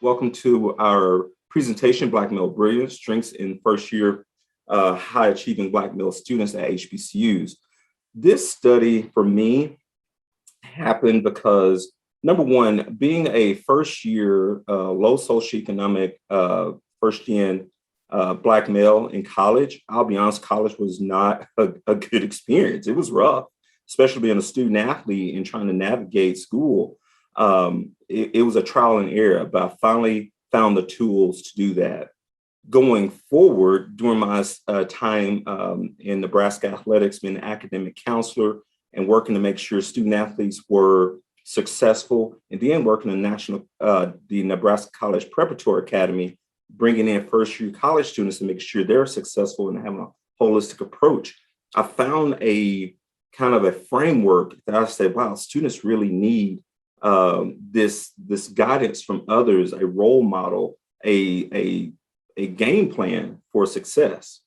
Welcome to our presentation, Black Male Brilliance, Strengths in First Year High Achieving Black Male Students at HBCUs. This study for me happened because, number one, being a first year low socioeconomic first gen Black male in college, I'll be honest, college was not a good experience. It was rough, especially being a student athlete and trying to navigate school. It was a trial and error, but I finally found the tools to do that. Going forward, during my time in Nebraska athletics, being an academic counselor and working to make sure student athletes were successful, and then working in the Nebraska College Preparatory Academy, bringing in first year college students to make sure they're successful and having a holistic approach. I found a kind of a framework that I said, wow, students really need this guidance from others, a role model, a game plan for success.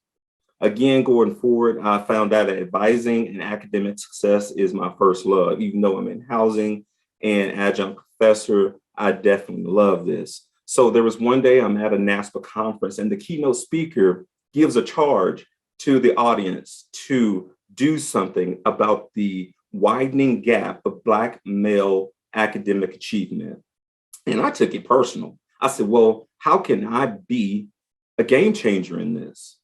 Again, going forward, I found out that advising and academic success is my first love. Even though I'm in housing and adjunct professor, I definitely love this. So there was one day I'm at a NASPA conference and the keynote speaker gives a charge to the audience to do something about the widening gap of Black male academic achievement. And I took it personal. I said, well, how can I be a game changer in this?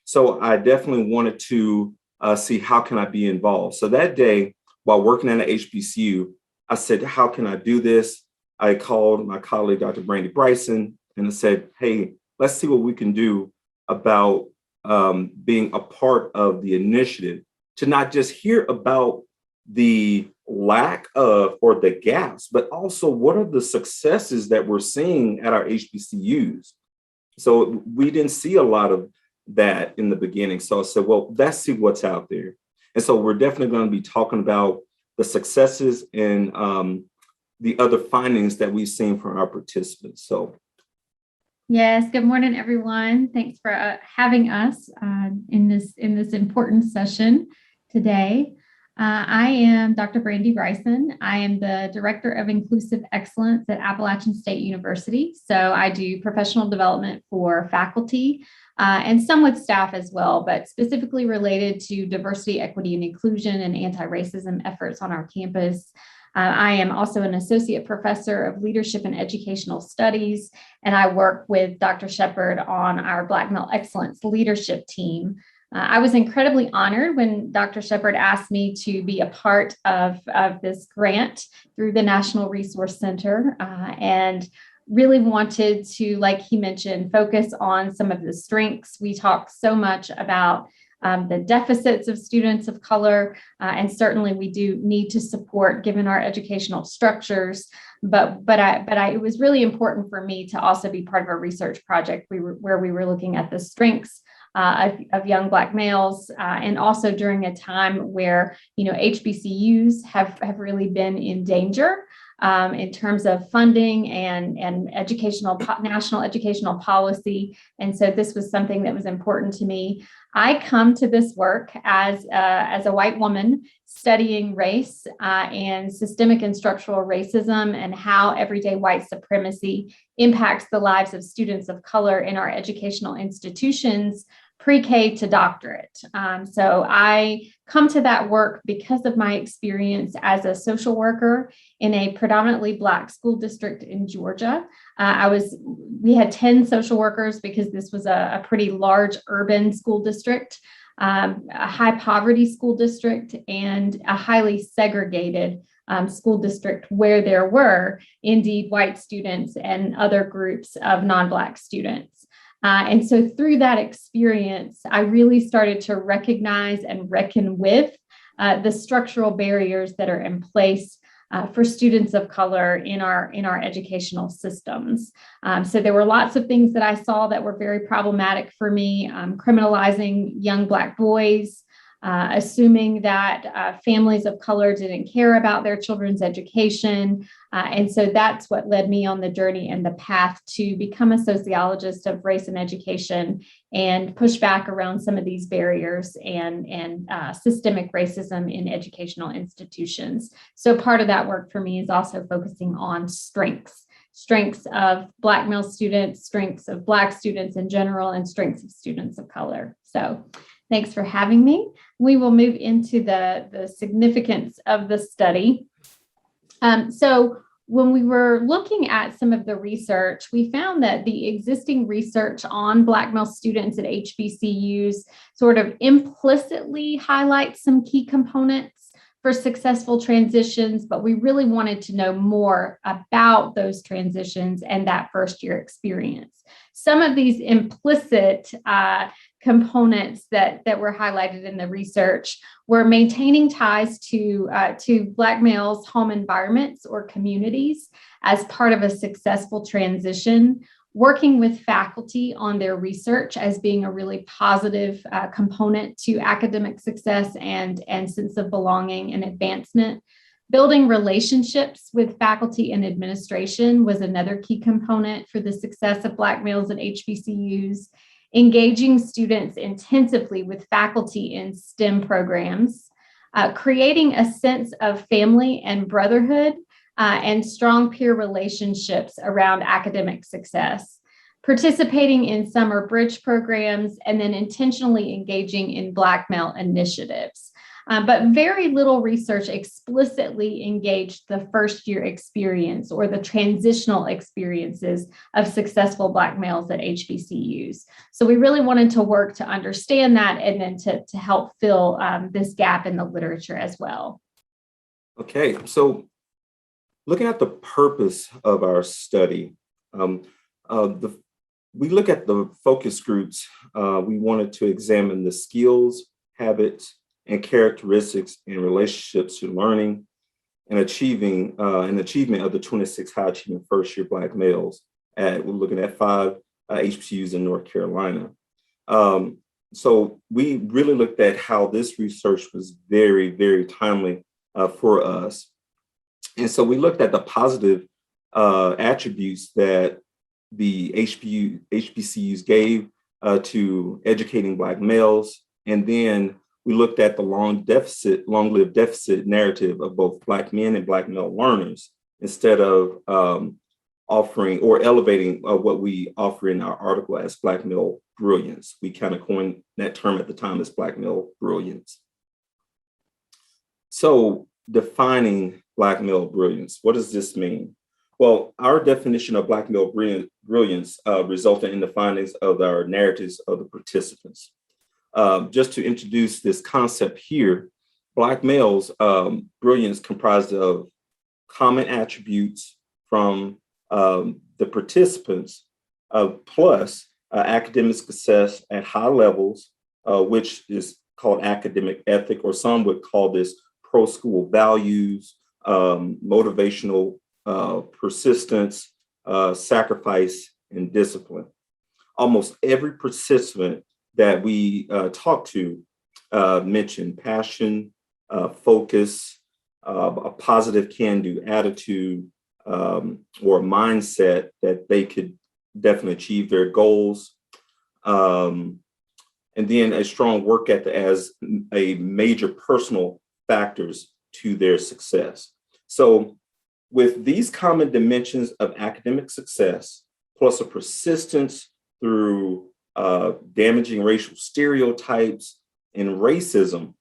So I definitely wanted to see how can I be involved. So that day, while working at an HBCU, I said, how can I do this? I called my colleague, Dr. Brandy Bryson, and I said, hey, let's see what we can do about being a part of the initiative to not just hear about the lack of or the gaps, but also what are the successes that we're seeing at our HBCUs. So we didn't see a lot of that in the beginning. So I said, well, let's see what's out there. And so we're definitely going to be talking about the successes and the other findings that we've seen from our participants. So. Yes, good morning, everyone. Thanks for having us in this important session today. I am Dr. Brandy Bryson. I am the Director of Inclusive Excellence at Appalachian State University. So I do professional development for faculty and some with staff as well, but specifically related to diversity, equity, and inclusion and anti-racism efforts on our campus. I am also an associate professor of leadership and educational studies, and I work with Dr. Shepard on our Black Male Excellence leadership team. I was incredibly honored when Dr. Shepard asked me to be a part of this grant through the National Resource Center and really wanted to, like he mentioned, focus on some of the strengths. We talk so much about the deficits of students of color, and certainly we do need to support given our educational structures. But it was really important for me to also be part of a research project where we were looking at the strengths of young Black males, and also during a time where HBCUs have really been in danger in terms of funding and national educational policy. And so this was something that was important to me. I come to this work as a white woman studying race and systemic and structural racism and how everyday white supremacy impacts the lives of students of color in our educational institutions, pre-K to doctorate. So I come to that work because of my experience as a social worker in a predominantly Black school district in Georgia. We had 10 social workers because this was a pretty large urban school district, a high poverty school district, and a highly segregated school district where there were indeed white students and other groups of non-Black students. And so through that experience, I really started to recognize and reckon with the structural barriers that are in place for students of color in our educational systems. So there were lots of things that I saw that were very problematic for me, criminalizing young Black boys, assuming that families of color didn't care about their children's education. And so that's what led me on the journey and the path to become a sociologist of race and education and push back around some of these barriers and systemic racism in educational institutions. So part of that work for me is also focusing on strengths. strengths of Black male students, strengths of Black students in general, and strengths of students of color. So thanks for having me. We will move into the significance of the study. So when we were looking at some of the research, we found that the existing research on Black male students at HBCUs sort of implicitly highlights some key components for successful transitions, but we really wanted to know more about those transitions and that first year experience. Some of these implicit components that were highlighted in the research were maintaining ties to Black males' home environments or communities as part of a successful transition, working with faculty on their research as being a really positive component to academic success and sense of belonging and advancement. Building relationships with faculty and administration was another key component for the success of Black males at HBCUs. Engaging students intensively with faculty in STEM programs, creating a sense of family and brotherhood, and strong peer relationships around academic success, participating in summer bridge programs, and then intentionally engaging in Black male initiatives. But very little research explicitly engaged the first year experience or the transitional experiences of successful Black males at HBCUs. So we really wanted to work to understand that and then to help fill this gap in the literature as well. Okay, so looking at the purpose of our study, we look at the focus groups. We wanted to examine the skills, habits, and characteristics and relationships to learning and achievement of the 26 high achieving first year Black males. We're looking at 5 HBCUs in North Carolina. So we really looked at how this research was very, very timely for us. And so we looked at the positive attributes that the HBCUs gave to educating Black males. And then we looked at the long-lived deficit narrative of both Black men and Black male learners instead of offering or elevating what we offer in our article as Black male brilliance. We kind of coined that term at the time as Black male brilliance. So defining Black male brilliance, what does this mean? Well, our definition of Black male brilliance resulted in the findings of our narratives of the participants. Just to introduce this concept here, Black males' brilliance comprised of common attributes from the participants, plus academic success at high levels, which is called academic ethic, or some would call this pro-school values, motivational persistence, sacrifice, and discipline. Almost every participant that we talked to mentioned passion, focus, a positive can-do attitude, or mindset that they could definitely achieve their goals. And then a strong work ethic as a major personal factors to their success. So with these common dimensions of academic success, plus a persistence through damaging racial stereotypes and racism,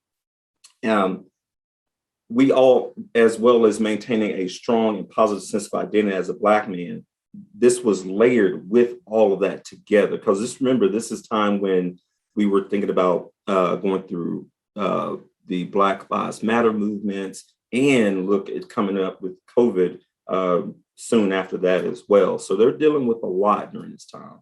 we all, as well as maintaining a strong and positive sense of identity as a Black man, this was layered with all of that together. Because just remember, this is time when we were thinking about going through the Black Lives Matter movements, and look at coming up with COVID soon after that as well. So they're dealing with a lot during this time.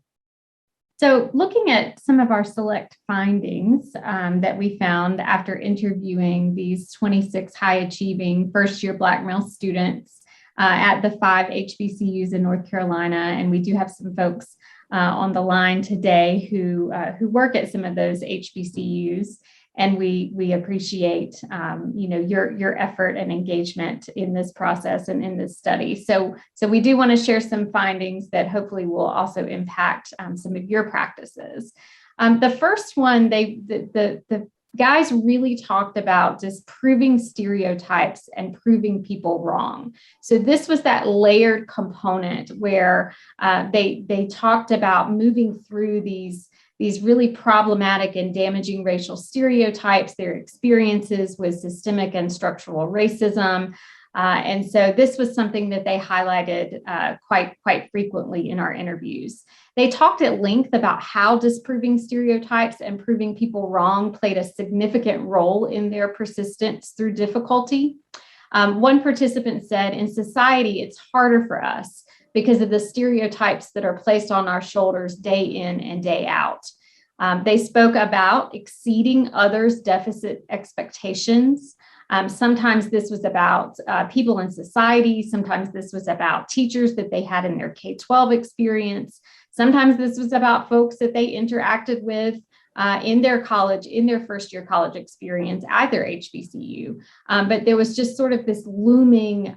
So looking at some of our select findings that we found after interviewing these 26 high achieving first year Black male students at the 5 HBCUs in North Carolina, and we do have some folks on the line today who work at some of those HBCUs. And we appreciate, your effort and engagement in this process and in this study. So we do want to share some findings that hopefully will also impact some of your practices. The first one, the guys really talked about disproving stereotypes and proving people wrong. So this was that layered component where they talked about moving through these really problematic and damaging racial stereotypes, their experiences with systemic and structural racism. And so this was something that they highlighted quite frequently in our interviews. They talked at length about how disproving stereotypes and proving people wrong played a significant role in their persistence through difficulty. One participant said, in society, it's harder for us because of the stereotypes that are placed on our shoulders day in and day out. They spoke about exceeding others' deficit expectations. Sometimes this was about people in society. Sometimes this was about teachers that they had in their K-12 experience. Sometimes this was about folks that they interacted with in their college, in their first year college experience at their HBCU. But there was just sort of this looming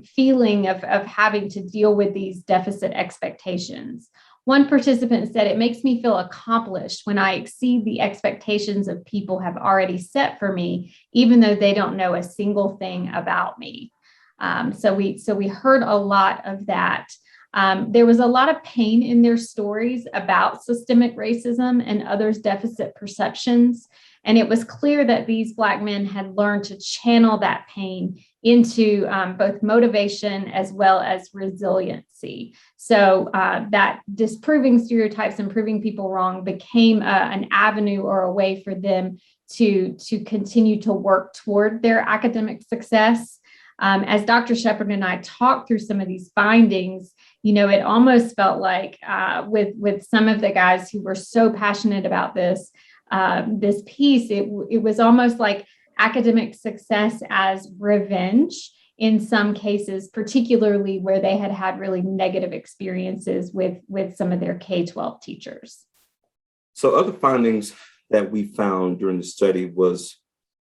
feeling of having to deal with these deficit expectations. One participant said, it makes me feel accomplished when I exceed the expectations of people have already set for me, even though they don't know a single thing about me. So we heard a lot of that. There was a lot of pain in their stories about systemic racism and others' deficit perceptions. And it was clear that these Black men had learned to channel that pain into both motivation as well as resiliency. So that disproving stereotypes and proving people wrong became an avenue or a way for them to continue to work toward their academic success. As Dr. Shepherd and I talked through some of these findings, it almost felt like with some of the guys who were so passionate about this piece, it was almost like academic success as revenge in some cases, particularly where they had really negative experiences with some of their K-12 teachers. So other findings that we found during the study was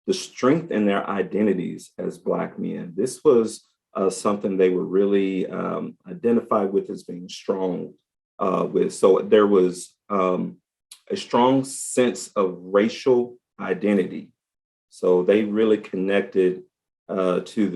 the strength in their identities as Black men. This was something they were really identified with as being strong with. So there was a strong sense of racial identity. So they really connected to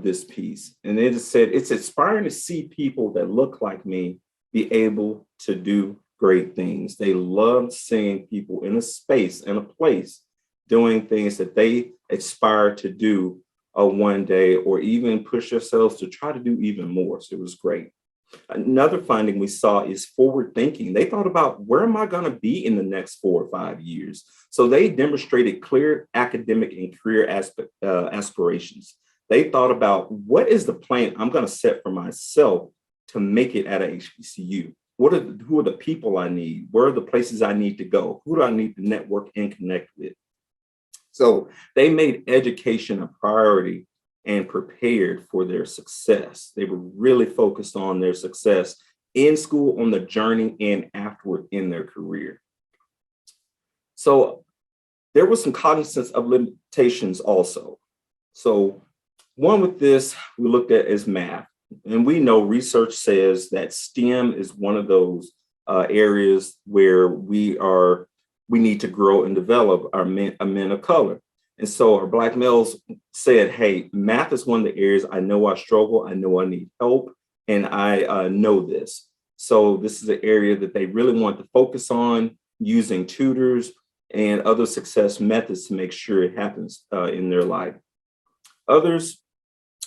this piece. And it said, it's inspiring to see people that look like me be able to do great things. They loved seeing people in a space, in a place, doing things that they aspire to do one day, or even push themselves to try to do even more. So it was great. Another finding we saw is forward thinking. They thought about, where am I going to be in the next 4 or 5 years? So they demonstrated clear academic and career aspirations. They thought about, what is the plan I'm going to set for myself to make it at a HBCU? Who are the people I need? Where are the places I need to go? Who do I need to network and connect with? So they made education a priority and prepared for their success. They were really focused on their success in school, on the journey, and afterward in their career. So there was some cognizance of limitations also. So one with this we looked at is math. And we know research says that STEM is one of those areas where we need to grow and develop our men of color. And so our Black males said, hey, math is one of the areas I know I struggle, I know I need help, and I know this. So this is an area that they really want to focus on, using tutors and other success methods to make sure it happens in their life. Others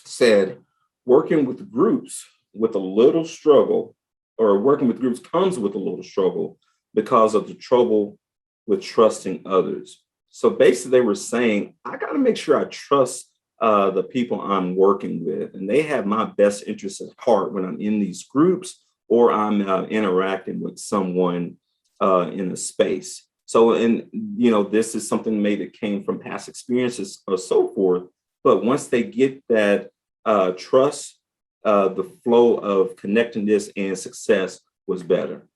said, working with groups with a little struggle, or working with groups comes with a little struggle because of the trouble with trusting others. So basically they were saying, I got to make sure I trust the people I'm working with, and they have my best interests at heart when I'm in these groups or I'm interacting with someone in a space. So, and this is something maybe that came from past experiences or so forth. But once they get that trust, the flow of connectedness and success was better.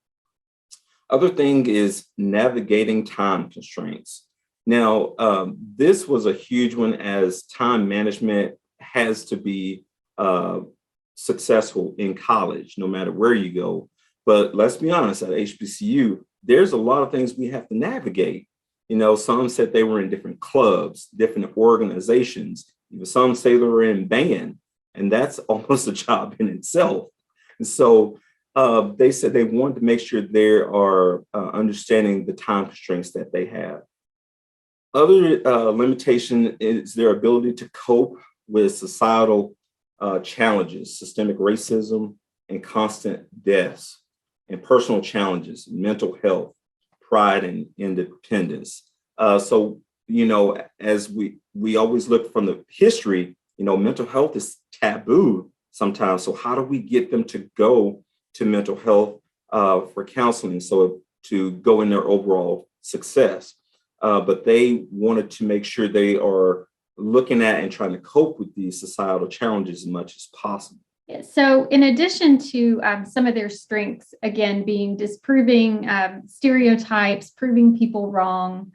Other thing is navigating time constraints. Now, this was a huge one, as time management has to be successful in college, no matter where you go. But let's be honest, at HBCU, there's a lot of things we have to navigate. Some said they were in different clubs, different organizations. Even some say they were in band, and that's almost a job in itself. And so they said they wanted to make sure they are understanding the time constraints that they have. Other limitation is their ability to cope with societal challenges, systemic racism, and constant deaths, and personal challenges, mental health, pride, and independence. As we always look from the history, mental health is taboo sometimes. So how do we get them to go to mental health for counseling, so to go in their overall success? But they wanted to make sure they are looking at and trying to cope with these societal challenges as much as possible. So in addition to some of their strengths, again, being disproving stereotypes, proving people wrong,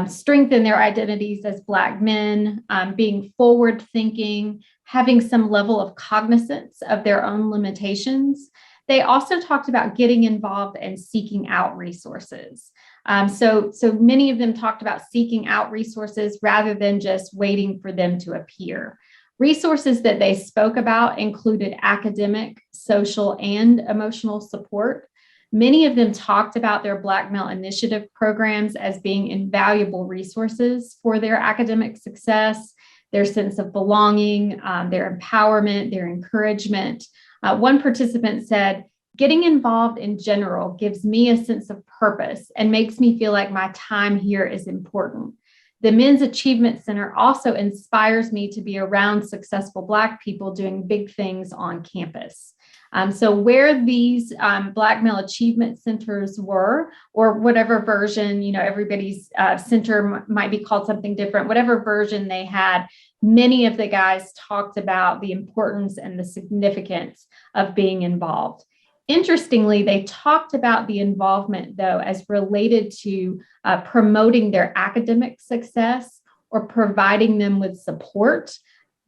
strengthen their identities as Black men, being forward thinking, having some level of cognizance of their own limitations. They also talked about getting involved and seeking out resources. So many of them talked about seeking out resources rather than just waiting for them to appear. Resources that they spoke about included academic, social, and emotional support. Many of them talked about their Black Male Initiative programs as being invaluable resources for their academic success, their sense of belonging, their empowerment, their encouragement. One participant said, "Getting involved in general gives me a sense of purpose and makes me feel like my time here is important. The Men's Achievement Center also inspires me to be around successful Black people doing big things on campus." So where these Black Male Achievement Centers were, or whatever version, everybody's center might be called something different, whatever version they had, many of the guys talked about the importance and the significance of being involved. Interestingly, they talked about the involvement, though, as related to promoting their academic success or providing them with support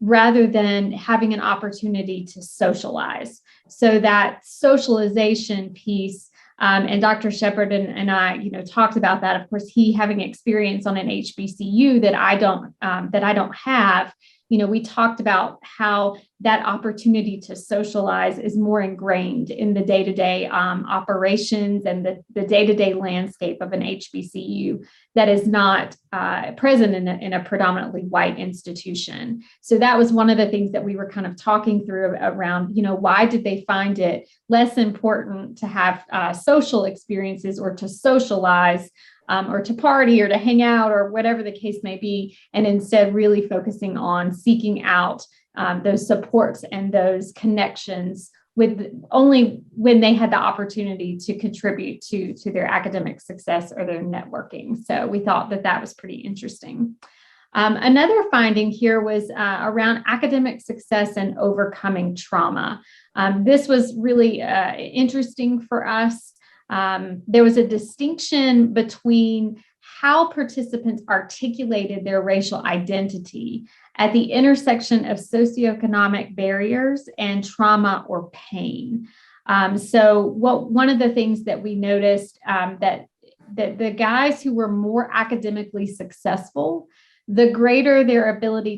rather than having an opportunity to socialize. So that socialization piece, and Dr. Shepard and I, talked about that. Of course, he having experience on an HBCU that I don't have. We talked about how that opportunity to socialize is more ingrained in the day-to-day operations and the day-to-day landscape of an HBCU that is not present in a predominantly white institution. So that was one of the things that we were kind of talking through around, why did they find it less important to have social experiences or to socialize or to party or to hang out or whatever the case may be, and instead really focusing on seeking out those supports and those connections with only when they had the opportunity to contribute to their academic success or their networking. So we thought that was pretty interesting. Another finding here was around academic success and overcoming trauma. This was really interesting for us. There was a distinction between how participants articulated their racial identity at the intersection of socioeconomic barriers and trauma or pain. One of the things that we noticed that the guys who were more academically successful, the greater their ability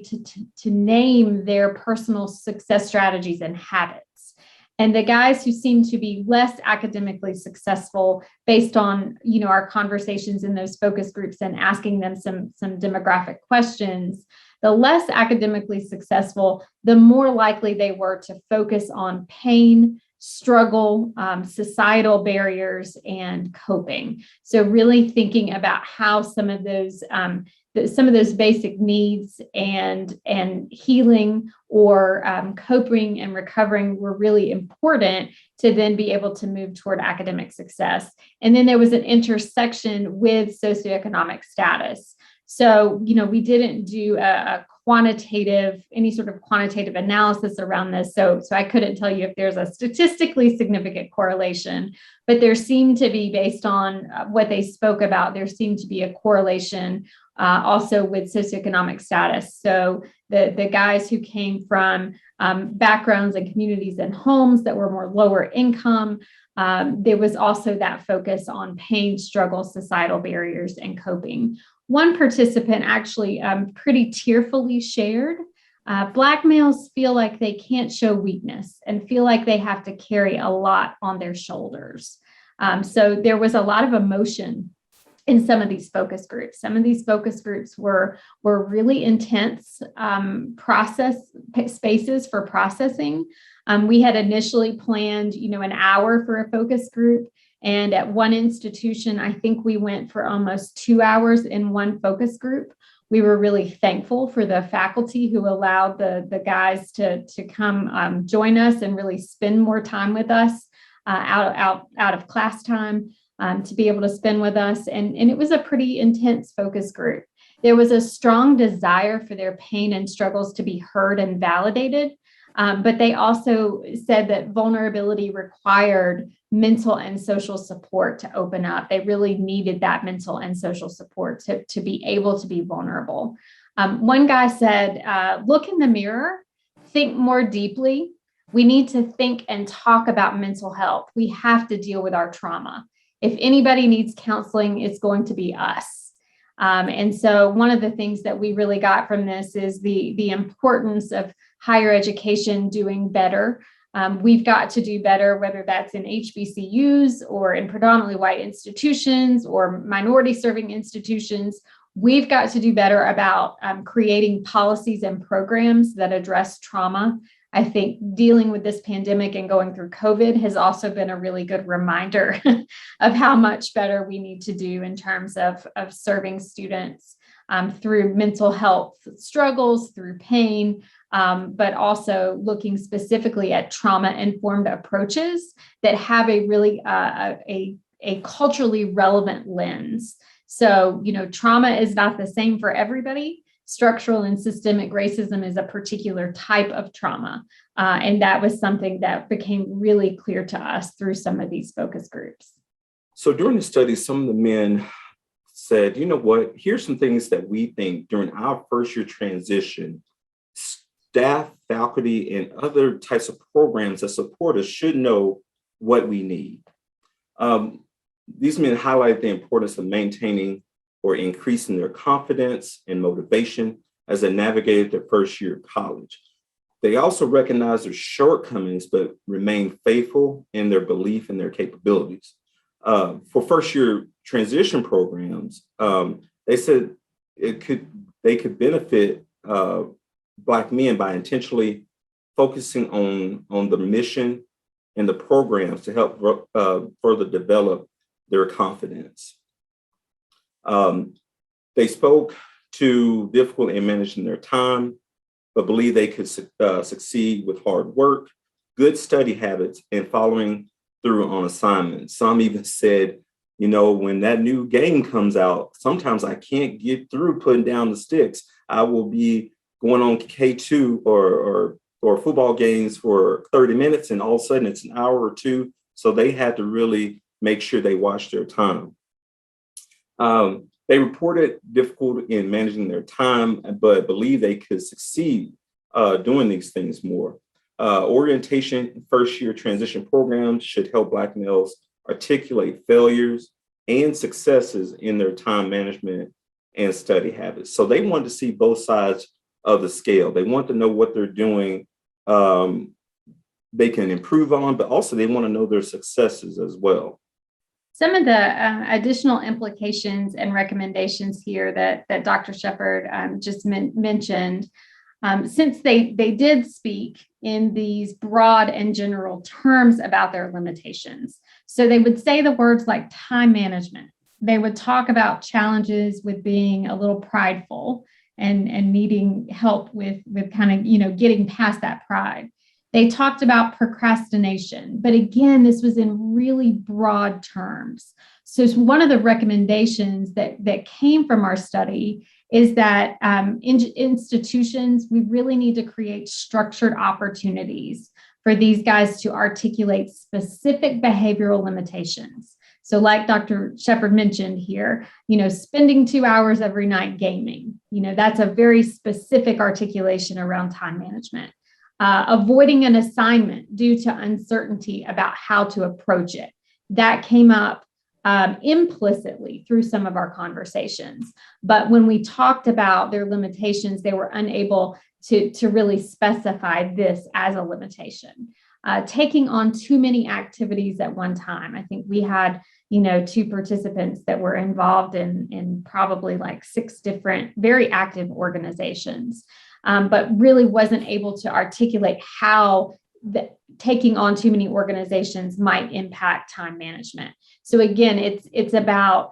to name their personal success strategies and habits. And the guys who seem to be less academically successful, based on our conversations in those focus groups and asking them some demographic questions, the less academically successful, the more likely they were to focus on pain, struggle, societal barriers, and coping. So really thinking about how some of those basic needs and healing or coping and recovering were really important to then be able to move toward academic success. And then there was an intersection with socioeconomic status. So, we didn't do any sort of quantitative analysis around this. So I couldn't tell you if there's a statistically significant correlation, but there seemed to be, based on what they spoke about, there seemed to be a correlation also with socioeconomic status. So the guys who came from backgrounds and communities and homes that were more lower income, there was also that focus on pain, struggle, societal barriers, and coping. One participant actually pretty tearfully shared, Black males feel like they can't show weakness and feel like they have to carry a lot on their shoulders. So there was a lot of emotion in some of these focus groups. Some of these focus groups were really intense process spaces for processing. We had initially planned, an hour for a focus group. And at one institution, I think we went for almost 2 hours in one focus group. We were really thankful for the faculty who allowed the guys to come join us and really spend more time with us out of class time. To be able to spend with us. And it was a pretty intense focus group. There was a strong desire for their pain and struggles to be heard and validated. But they also said that vulnerability required mental and social support to open up. They really needed that mental and social support to be able to be vulnerable. One guy said, look in the mirror, think more deeply. We need to think and talk about mental health. We have to deal with our trauma. If anybody needs counseling, it's going to be us. And so one of the things that we really got from this is the importance of higher education doing better. We've got to do better, whether that's in HBCUs or in predominantly white institutions or minority serving institutions. We've got to do better about creating policies and programs that address trauma. I think dealing with this pandemic and going through COVID has also been a really good reminder of how much better we need to do in terms of serving students through mental health struggles, through pain, but also looking specifically at trauma-informed approaches that have a really a culturally relevant lens. So, trauma is not the same for everybody. Structural and systemic racism is a particular type of trauma. And that was something that became really clear to us through some of these focus groups. So during the study, some of the men said, you know what, here's some things that we think during our first year transition, staff, faculty, and other types of programs that support us should know what we need. These men highlight the importance of maintaining or increasing their confidence and motivation as they navigated their first year of college. They also recognize their shortcomings, but remain faithful in their belief in their capabilities. For first year transition programs, they said they could benefit Black men by intentionally focusing on the mission and the programs to help further develop their confidence. They spoke to difficulty in managing their time, but believe they could succeed with hard work, good study habits, and following through on assignments. Some even said, when that new game comes out, sometimes I can't get through putting down the sticks. I will be going on K2 or football games for 30 minutes, and all of a sudden it's an hour or two. So they had to really make sure they watched their time. They reported difficulty in managing their time, but believe they could succeed doing these things more. Orientation first year transition programs should help Black males articulate failures and successes in their time management and study habits. So they wanted to see both sides of the scale. They want to know what they're doing they can improve on, but also they want to know their successes as well. Some of the additional implications and recommendations here that Dr. Shepherd just mentioned, since they did speak in these broad and general terms about their limitations. So they would say the words like time management. They would talk about challenges with being a little prideful and needing help with kind of, getting past that pride. They talked about procrastination, but again, this was in really broad terms. So one of the recommendations that came from our study is that institutions, we really need to create structured opportunities for these guys to articulate specific behavioral limitations. So like Dr. Shepherd mentioned here, spending 2 hours every night gaming, that's a very specific articulation around time management. Avoiding an assignment due to uncertainty about how to approach it. That came up implicitly through some of our conversations. But when we talked about their limitations, they were unable to really specify this as a limitation. Taking on too many activities at one time. I think we had, 2 participants that were involved in probably like 6 different very active organizations, but really wasn't able to articulate how taking on too many organizations might impact time management. So again, it's about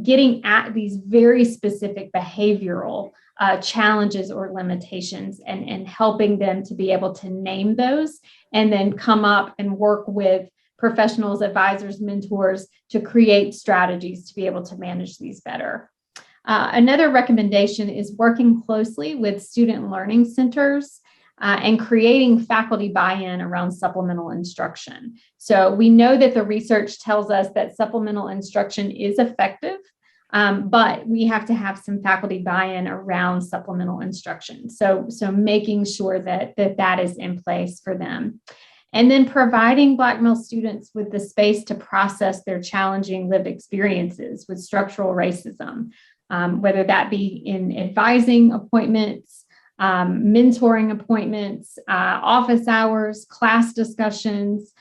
getting at these very specific behavioral challenges or limitations and helping them to be able to name those and then come up and work with professionals, advisors, mentors to create strategies to be able to manage these better. Another recommendation is working closely with student learning centers and creating faculty buy-in around supplemental instruction. So we know that the research tells us that supplemental instruction is effective, but we have to have some faculty buy-in around supplemental instruction. So making sure that is in place for them. And then providing Black male students with the space to process their challenging lived experiences with structural racism, whether that be in advising appointments, mentoring appointments, office hours, class discussions,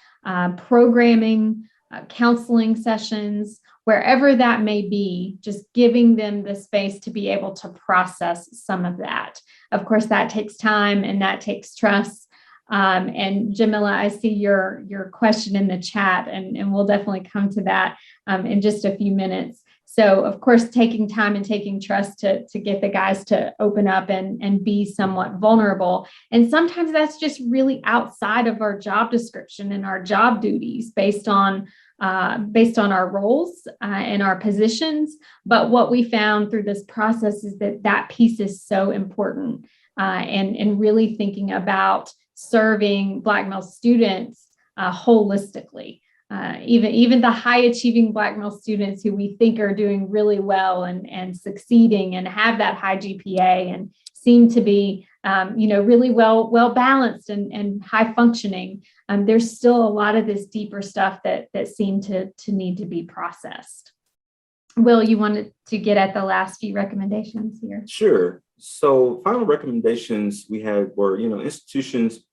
programming, counseling sessions, wherever that may be, just giving them the space to be able to process some of that. Of course, that takes time and that takes trust. And Jamila, I see your question in the chat, and we'll definitely come to that in just a few minutes. So, of course, taking time and taking trust to get the guys to open up and be somewhat vulnerable. And sometimes that's just really outside of our job description and our job duties based on our roles and our positions. But what we found through this process is that piece is so important and really thinking about serving Black male students holistically. Even the high achieving Black male students who we think are doing really well and succeeding and have that high GPA and seem to be really well balanced and high functioning. There's still a lot of this deeper stuff that seem to need to be processed. Will, you wanted to get at the last few recommendations here? Sure. So final recommendations we had were, institutions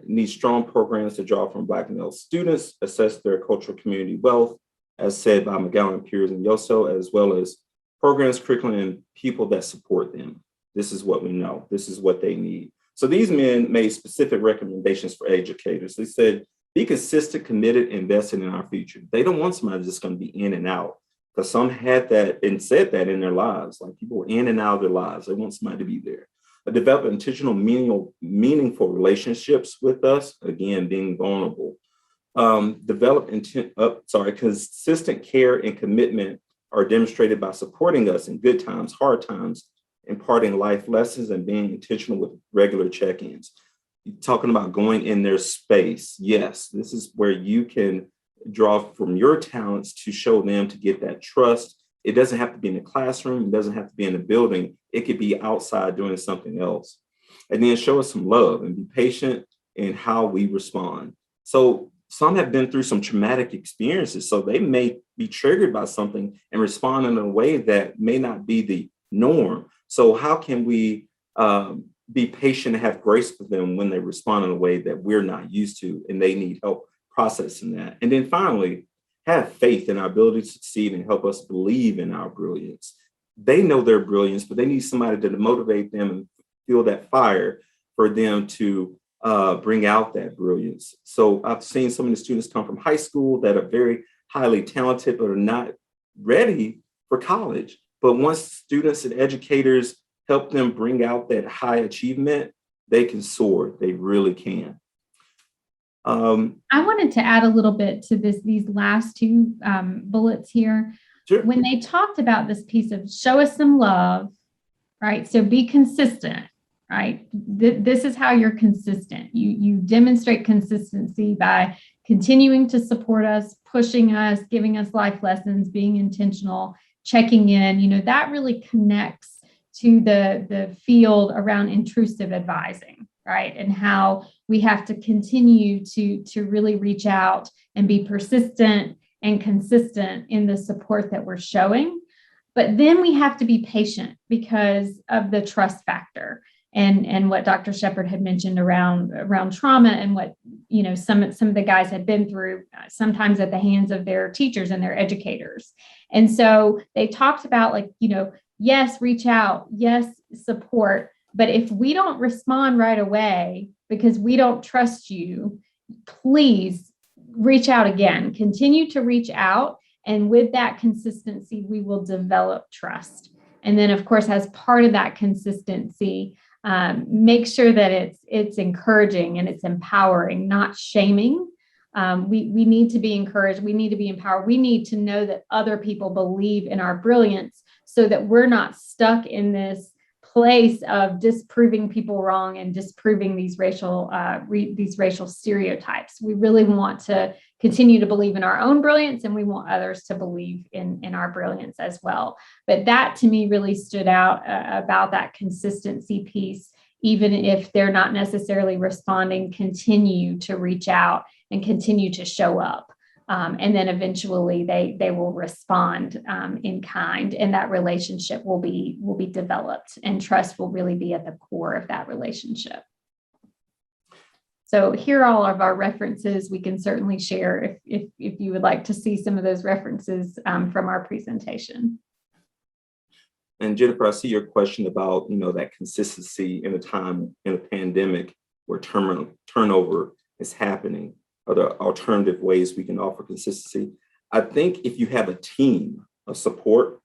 need strong programs to draw from Black male students, assess their cultural community wealth, as said by McGowan, Piers, and Yoso, as well as programs, curriculum, and people that support them. This is what we know. This is what they need. So these men made specific recommendations for educators. They said, be consistent, committed, invested in our future. They don't want somebody that's going to be in and out, because some had that and said that in their lives, like people were in and out of their lives. They want somebody to be there. Develop intentional, meaningful relationships with us, again, being vulnerable. Develop consistent care and commitment are demonstrated by supporting us in good times, hard times, imparting life lessons, and being intentional with regular check-ins. Talking about going in their space. Yes, this is where you can draw from your talents to show them to get that trust. It doesn't have to be in the classroom. It doesn't have to be in the building. It could be outside doing something else. And then show us some love and be patient in how we respond. So some have been through some traumatic experiences, so they may be triggered by something and respond in a way that may not be the norm. So how can we be patient and have grace with them when they respond in a way that we're not used to and they need help processing that? And then finally, have faith in our ability to succeed and help us believe in our brilliance. They know their brilliance, but they need somebody to motivate them and feel that fire for them to bring out that brilliance. So I've seen some of the students come from high school that are very highly talented, but are not ready for college. But once students and educators help them bring out that high achievement, they can soar. They really can. I wanted to add a little bit to these last 2 bullets here. Sure. When they talked about this piece of show us some love, right? So be consistent, right? This is how you're consistent. You demonstrate consistency by continuing to support us, pushing us, giving us life lessons, being intentional, checking in. That really connects to the field around intrusive advising, right? And how we have to continue to really reach out and be persistent and consistent in the support that we're showing. But then we have to be patient because of the trust factor and what Dr. Shepard had mentioned around trauma and what some of the guys had been through, sometimes at the hands of their teachers and their educators. And so they talked about yes, reach out, yes, support. But if we don't respond right away because we don't trust you, please reach out again. Continue to reach out. And with that consistency, we will develop trust. And then, of course, as part of that consistency, make sure that it's encouraging and it's empowering, not shaming. We need to be encouraged. We need to be empowered. We need to know that other people believe in our brilliance so that we're not stuck in this place of disproving people wrong and disproving these racial stereotypes. We really want to continue to believe in our own brilliance, and we want others to believe in our brilliance as well. But that to me really stood out about that consistency piece. Even if they're not necessarily responding, continue to reach out and continue to show up. And then eventually they will respond in kind, and that relationship will be developed, and trust will really be at the core of that relationship. So here are all of our references. We can certainly share if you would like to see some of those references from our presentation. And Jennifer, I see your question about that consistency in a time in a pandemic where turnover is happening. Are there alternative ways we can offer consistency? I think if you have a team of support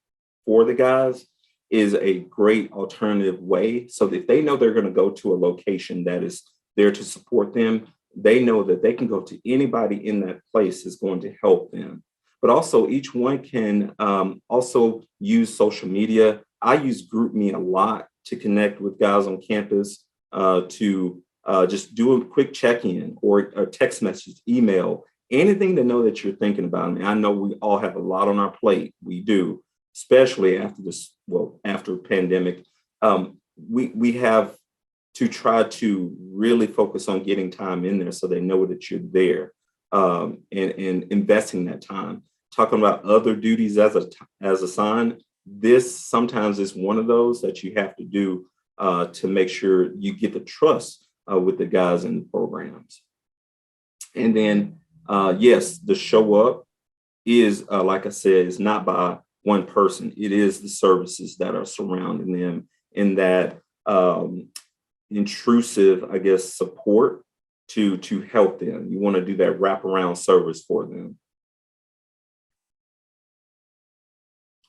for the guys is a great alternative way. So if they know they're going to go to a location that is there to support them, they know that they can go to anybody in that place is going to help them. But also each one can also use social media. I use GroupMe a lot to connect with guys on campus to just do a quick check-in or a text message, email, anything to know that you're thinking about. I mean, I know we all have a lot on our plate. We do, especially after pandemic. We have to try to really focus on getting time in there so they know that you're there and investing that time. Talking about other duties as assigned, this sometimes is one of those that you have to do to make sure you get the trust with the guys in the programs. And then, yes, the show up is, like I said, is not by one person. It is the services that are surrounding them in that intrusive, I guess, support to help them. You want to do that wraparound service for them.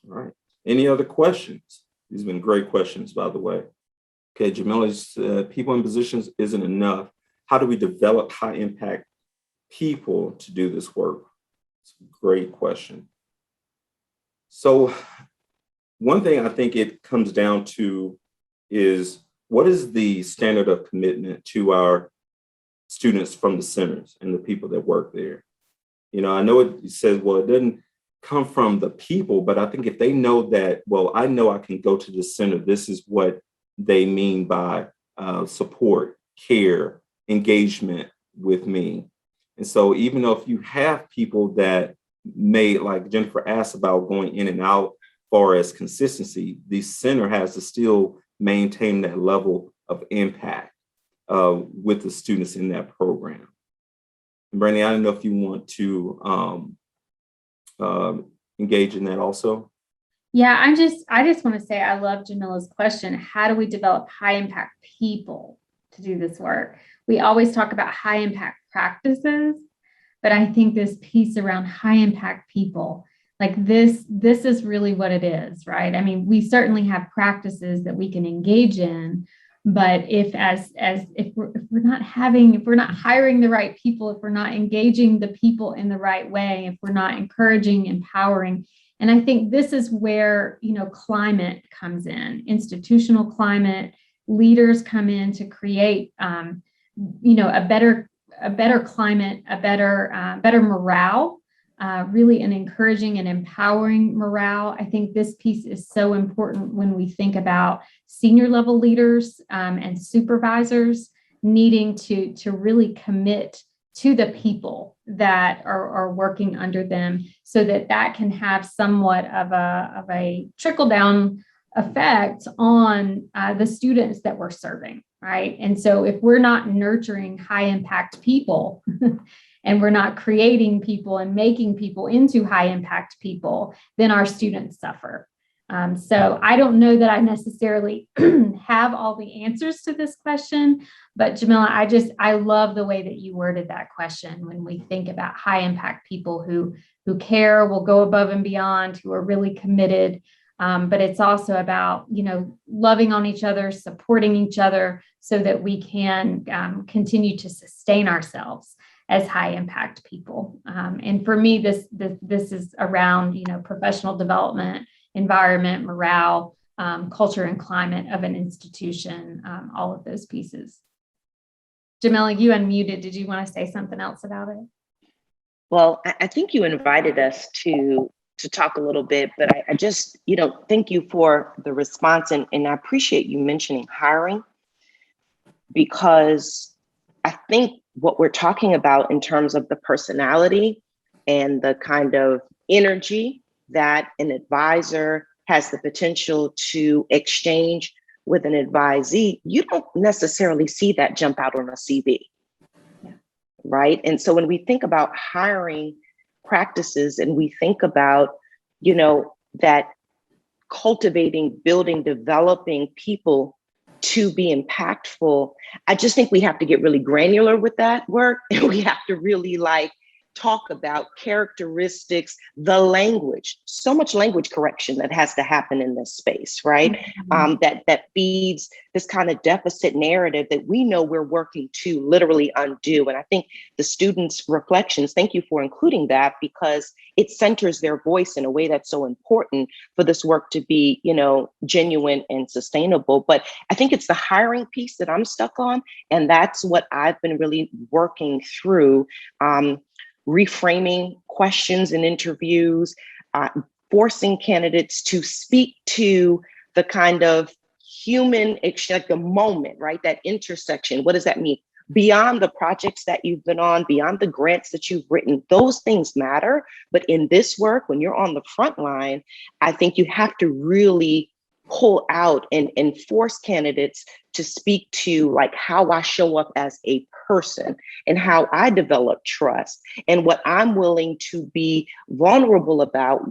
All right. Any other questions? These have been great questions, by the way. Okay, Jamila's people in positions isn't enough. How do we develop high impact people to do this work? It's a great question. So one thing I think it comes down to is what is the standard of commitment to our students from the centers and the people that work there? I know it says, well, it doesn't come from the people, but I think if they know that, well, I know I can go to the center, this is what they mean by support, care, engagement with me. And so even though if you have people that may, like Jennifer asked about going in and out, as far as consistency, the center has to still maintain that level of impact with the students in that program. And Brandy, I don't know if you want to engage in that also. Yeah, I just want to say I love Jamila's question. How do we develop high impact people to do this work? We always talk about high impact practices, but I think this piece around high impact people, like this is really what it is, right? I mean, we certainly have practices that we can engage in, but if we're not hiring the right people, if we're not engaging the people in the right way, if we're not encouraging, empowering. And I think this is where, climate comes in, institutional climate, leaders come in to create, a better climate, better morale, really an encouraging and empowering morale. I think this piece is so important when we think about senior level leaders and supervisors needing to really commit to the people that are working under them, so that can have somewhat of a trickle down effect on the students that we're serving, right? And so if we're not nurturing high impact people and we're not creating people and making people into high impact people, then our students suffer. So I don't know that I necessarily have all the answers to this question, but Jamila, I love the way that you worded that question. When we think about high impact people who care, will go above and beyond, who are really committed. But it's also about, loving on each other, supporting each other so that we can continue to sustain ourselves as high impact people. And for me, this is around, professional development, environment, morale, culture and climate of an institution, all of those pieces. Jamila, you unmuted. Did you want to say something else about it? Well, I think you invited us to talk a little bit, but I just, thank you for the response. And I appreciate you mentioning hiring, because I think what we're talking about in terms of the personality and the kind of energy that an advisor has the potential to exchange with an advisee, you don't necessarily see that jump out on a CV, right? And so when we think about hiring practices and we think about, that cultivating, building, developing people to be impactful, I just think we have to get really granular with that work. And we have to really talk about characteristics, the language, so much language correction that has to happen in this space, right? Mm-hmm. That feeds this kind of deficit narrative that we know we're working to literally undo. And I think the students' reflections, thank you for including that, because it centers their voice in a way that's so important for this work to be, genuine and sustainable. But I think it's the hiring piece that I'm stuck on. And that's what I've been really working through. Reframing questions in interviews, forcing candidates to speak to the kind of human, like the moment, right? That intersection. What does that mean? Beyond the projects that you've been on, beyond the grants that you've written, those things matter. But in this work, when you're on the front line, I think you have to really pull out and force candidates to speak to how I show up as a person and how I develop trust and what I'm willing to be vulnerable about,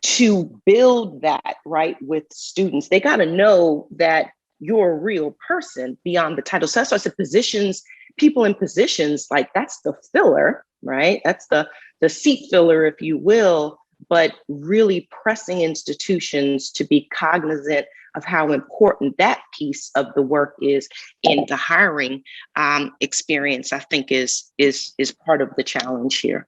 to build that, right, with students. They got to know that you're a real person beyond the title. So that's why I said positions, people in positions, that's the filler, right? That's the seat filler, if you will, but really pressing institutions to be cognizant of how important that piece of the work is in the hiring experience, I think is part of the challenge here.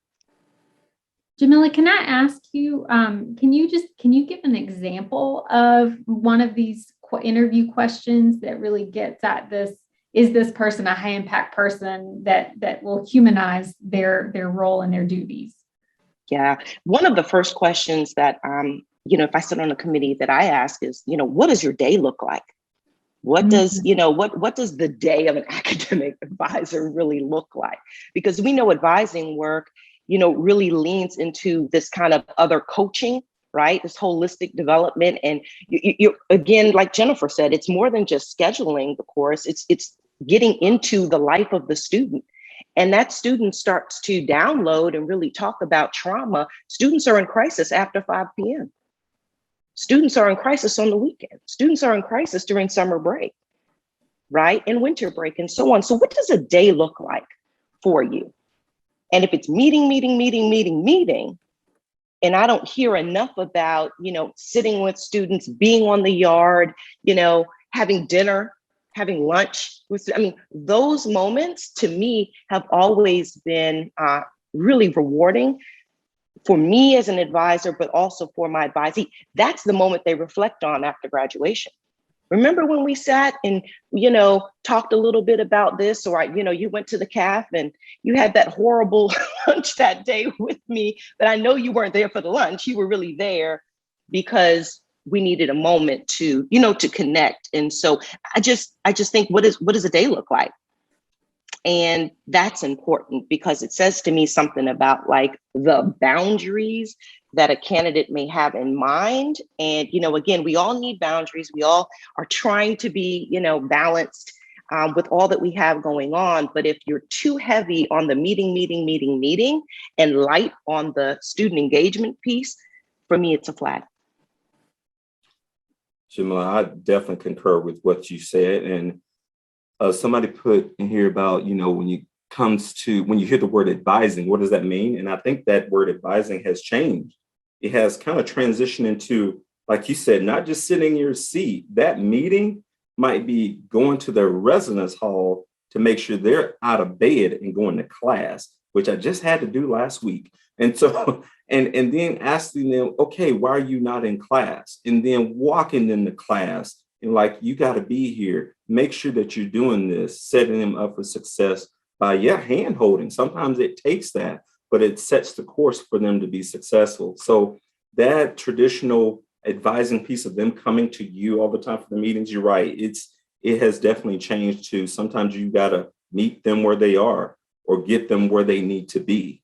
Jamila, can I ask you, can you give an example of one of these interview questions that really gets at this? Is this person a high impact person that will humanize their role and their duties? Yeah, one of the first questions that, if I sit on a committee that I ask is, what does your day look like? What does, what does the day of an academic advisor really look like? Because we know advising work, really leans into this kind of other coaching, right? This holistic development. And you again, like Jennifer said, it's more than just scheduling the course. It's getting into the life of the student. And that student starts to download and really talk about trauma. Students are in crisis after 5 p.m. Students are in crisis on the weekend. Students are in crisis during summer break, right? And winter break and so on. So what does a day look like for you? And if it's meeting, and I don't hear enough about, sitting with students, being on the yard, having dinner, having lunch. Those moments to me have always been really rewarding for me as an advisor, but also for my advisee. That's the moment they reflect on after graduation. remember when we sat and, talked a little bit about this, or, you went to the CAF and you had that horrible lunch that day with me, but I know you weren't there for the lunch. You were really there because we needed a moment to, to connect. And so I just think, what does a day look like? And that's important because it says to me something about like the boundaries that a candidate may have in mind. And, again, we all need boundaries. We all are trying to be, balanced with all that we have going on. But if you're too heavy on the meeting, and light on the student engagement piece, for me, it's a flag. Jamila, I definitely concur with what you said. And somebody put in here about, when you hear the word advising, what does that mean? And I think that word advising has changed. It has kind of transitioned into, like you said, not just sitting in your seat. That meeting might be going to their residence hall to make sure they're out of bed and going to class, which I just had to do last week. And so, and then asking them, okay, why are you not in class? And then walking them to class and like, you got to be here. Make sure that you're doing this, setting them up for success by, hand holding. Sometimes it takes that, but it sets the course for them to be successful. So that traditional advising piece of them coming to you all the time for the meetings, you're right. It has definitely changed to sometimes you got to meet them where they are or get them where they need to be.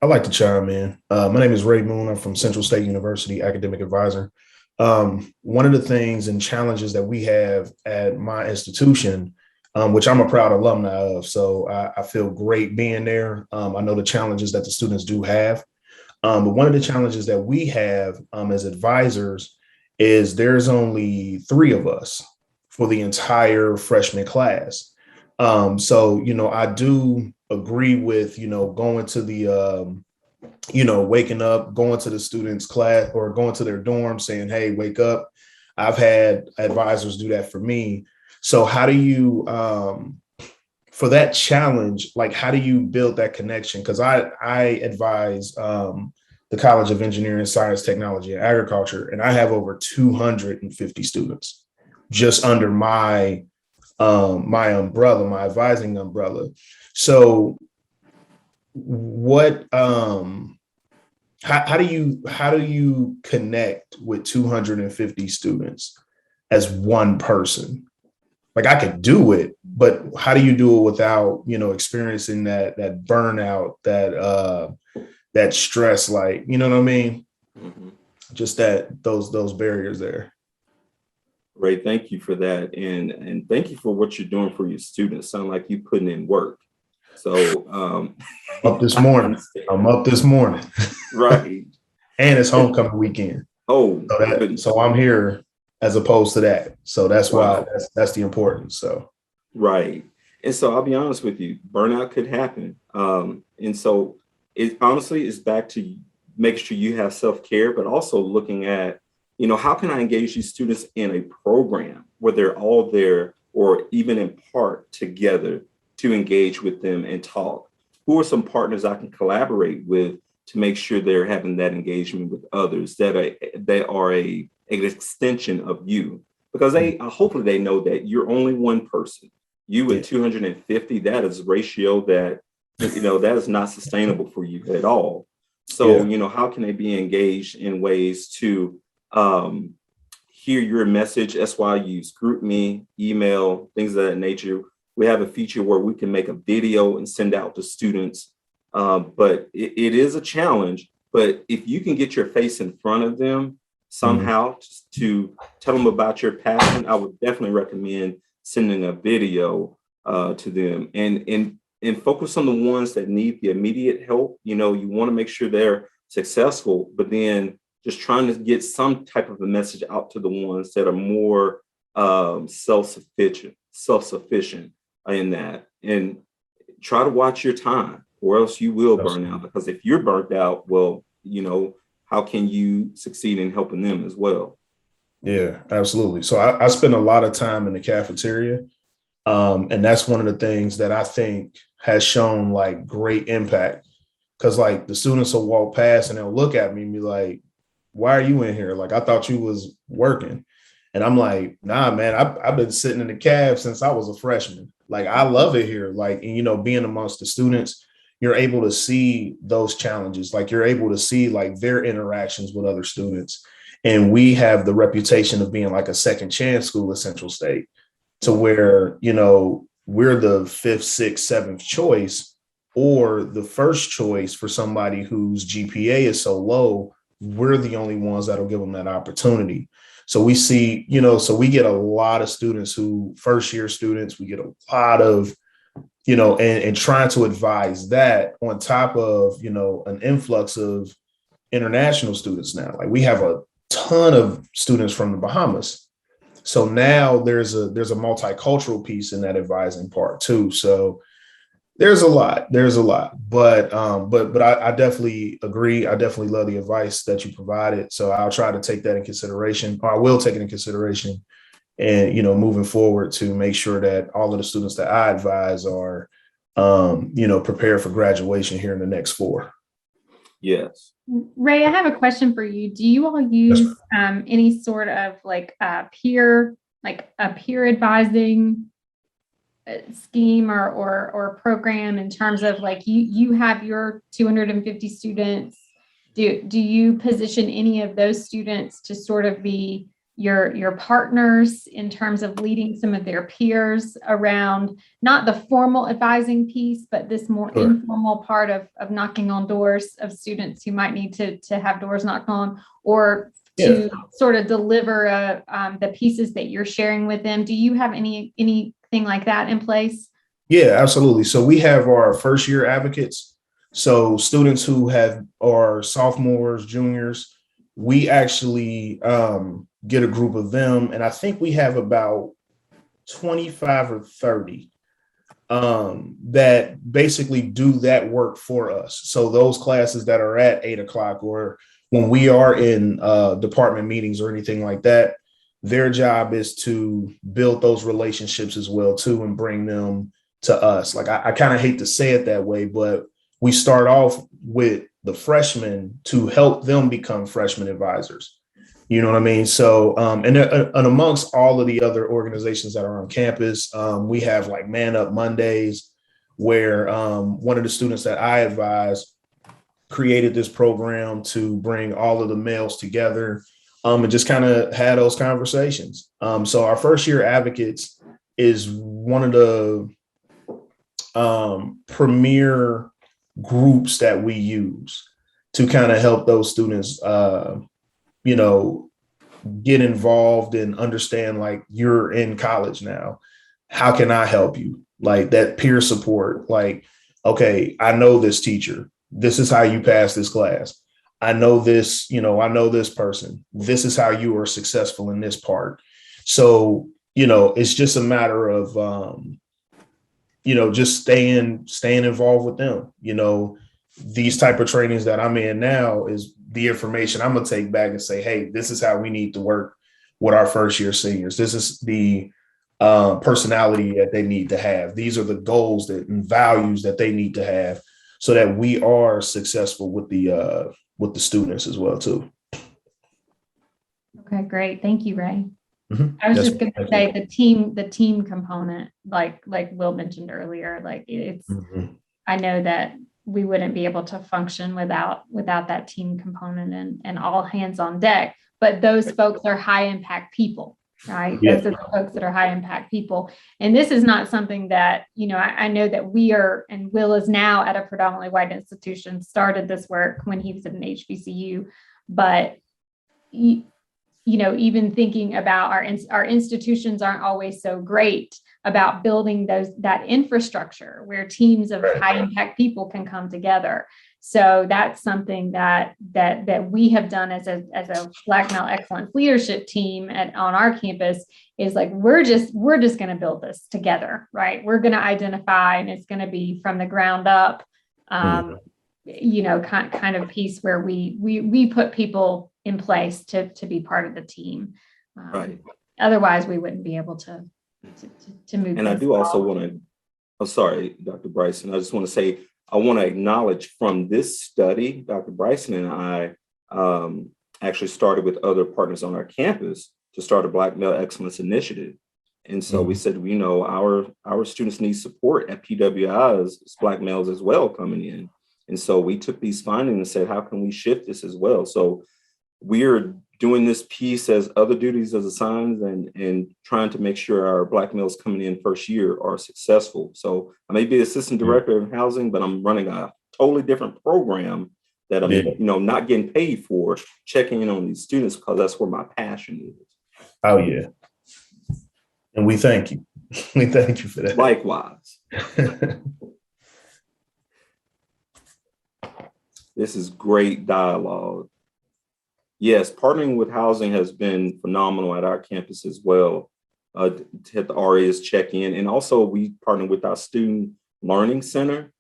I'd like to chime in. My name is Ray Moon. I'm from Central State University, academic advisor. One of the things and challenges that we have at my institution, which I'm a proud alumni of, so I feel great being there. I know the challenges that the students do have. But one of the challenges that we have as advisors is there's only 3 of us for the entire freshman class. So, I do agree with, going to the, waking up, going to the students' class or going to their dorm saying, hey, wake up. I've had advisors do that for me. So how do you, for that challenge, like, how do you build that connection? Because I advise the College of Engineering, Science, Technology, and Agriculture, and I have over 250 students just under my umbrella, my advising umbrella. So what, how do you connect with 250 students as one person? Like, I could do it, but how do you do it without, experiencing that burnout, that stress, like, you know what I mean? Mm-hmm. Just those barriers there. Ray, thank you for that. And thank you for what you're doing for your students. Sound like you putting in work. So up this morning. I'm up this morning. Right. And it's homecoming weekend. Oh, so I'm here as opposed to that. So that's why that's the importance. So right. And so I'll be honest with you, burnout could happen. And so it honestly is back to making sure you have self-care, but also looking at, how can I engage these students in a program where they're all there or even in part together to engage with them and talk? Who are some partners I can collaborate with to make sure they're having that engagement with others that are an extension of you? Because hopefully they know that you're only one person. You with 250, that is a ratio that, that is not sustainable for you at all. So, how can they be engaged in ways to hear your message? That's why I use GroupMe, email, things of that nature. We have a feature where we can make a video and send out to students. But it is a challenge. But if you can get your face in front of them somehow to tell them about your passion, I would definitely recommend sending a video to them and focus on the ones that need the immediate help. You want to make sure they're successful, but then just trying to get some type of a message out to the ones that are more self-sufficient in that, and try to watch your time or else you will burn out, because if you're burnt out, well, how can you succeed in helping them as well? Yeah, absolutely. So I spend a lot of time in the cafeteria. And that's one of the things that I think has shown like great impact, because like the students will walk past and they'll look at me and be like, why are you in here? Like, I thought you was working. And I'm like, nah, man, I've been sitting in the cab since I was a freshman. Like, I love it here. Like, and, being amongst the students, you're able to see those challenges. Like, you're able to see like their interactions with other students. And we have the reputation of being like a second chance school at Central State, to where, we're the fifth, sixth, seventh choice, or the first choice for somebody whose GPA is so low. We're the only ones that'll give them that opportunity. So we see, so we get a lot of students who first year students, we get a lot of, and trying to advise that on top of, an influx of international students now. Like, we have a ton of students from the Bahamas. So now there's a multicultural piece in that advising part too. So there's a lot, but I definitely agree. I definitely love the advice that you provided. So I'll try to take that in consideration, or I will take it in consideration, and, moving forward, to make sure that all of the students that I advise are, prepared for graduation here in the next 4. Yes. Ray, I have a question for you. Do you all use any sort of like a peer advising scheme or program, in terms of like you have your 250 students? Do you position any of those students to sort of be your partners in terms of leading some of their peers around not the formal advising piece, but this more Sure. informal part of knocking on doors of students who might need to have doors knocked on, or to sort of deliver the pieces that you're sharing with them? Do you have anything like that in place? Yeah, absolutely. So we have our first year advocates. So students who are sophomores, juniors, we actually get a group of them. And I think we have about 25 or 30 that basically do that work for us. So those classes that are at 8 o'clock, or when we are in department meetings or anything like that, their job is to build those relationships as well too, and bring them to us. Like, I kind of hate to say it that way, but we start off with the freshmen to help them become freshman advisors. You know what I mean? So, and amongst all of the other organizations that are on campus, we have like Man Up Mondays, where one of the students that I advise created this program to bring all of the males together, and just kind of had those conversations. So our first year advocates is one of the premier groups that we use to kind of help those students, get involved and understand, like, you're in college now. How can I help you? Like, that peer support, like, okay, I know this teacher. This is how you pass this class. I know this, I know this person. This is how you are successful in this part. So, it's just a matter of, just staying involved with them. These type of trainings that I'm in now is the information I'm going to take back and say, hey, this is how we need to work with our first year seniors. This is the personality that they need to have. These are the goals and values that they need to have, so that we are successful with the students as well too. Okay, great. Thank you, Ray. Mm-hmm. I was just going to say the team component, like Will mentioned earlier, like it's, Mm-hmm. I know that we wouldn't be able to function without that team component and all hands on deck, but those folks are high impact people, right? Yeah. Those are the folks that are high impact people. And this is not something that, I know that we are, and Will is now at a predominantly white institution, started this work when he was at an HBCU, but even thinking about our institutions aren't always so great about building that infrastructure where teams of high impact people can come together. So that's something that we have done as a Black Male Excellence leadership team on our campus, is like, we're just going to build this together, right? We're going to identify, and it's going to be from the ground up, kind of piece where we put people in place to be part of the team. Right. Otherwise, we wouldn't be able to move. And I do also want to, I'm sorry, Dr. Bryson, I just want to say, I want to acknowledge from this study, Dr. Bryson and I actually started with other partners on our campus to start a Black Male Excellence Initiative. And so we said, our students need support at PWI as Black males as well coming in. And so we took these findings and said, how can we shift this as well? So we're doing this piece as other duties as assigned and trying to make sure our Black males coming in first year are successful. So I may be assistant director of housing, but I'm running a totally different program that I'm not getting paid for, checking in on these students because that's where my passion is. Oh, yeah. And we thank you. We thank you for that. Likewise. This is great dialogue. Yes, partnering with housing has been phenomenal at our campus as well. To have the RAs check in. And also we partner with our Student Learning Center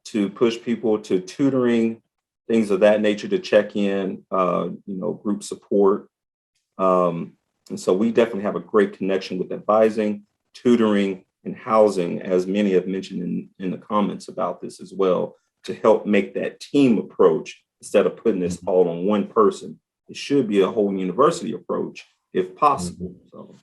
to push people to tutoring, things of that nature to check in, group support. And so we definitely have a great connection with advising, tutoring, and housing, as many have mentioned in the comments about this as well, to help make that team approach instead of putting this all on one person. It should be a whole university approach if possible. So,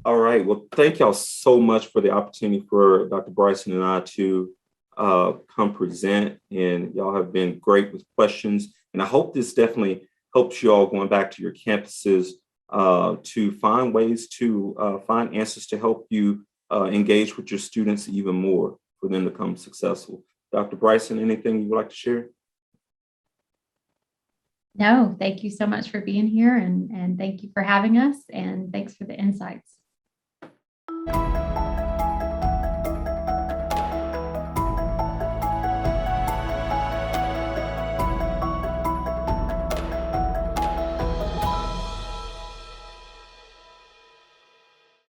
all right, well, thank y'all so much for the opportunity for Dr. Bryson and I to come present, and y'all have been great with questions. And I hope this definitely helps you all going back to your campuses to find ways to find answers to help you engage with your students even more for them to become successful. Dr. Bryson, anything you would like to share? No, thank you so much for being here, and thank you for having us, and thanks for the insights.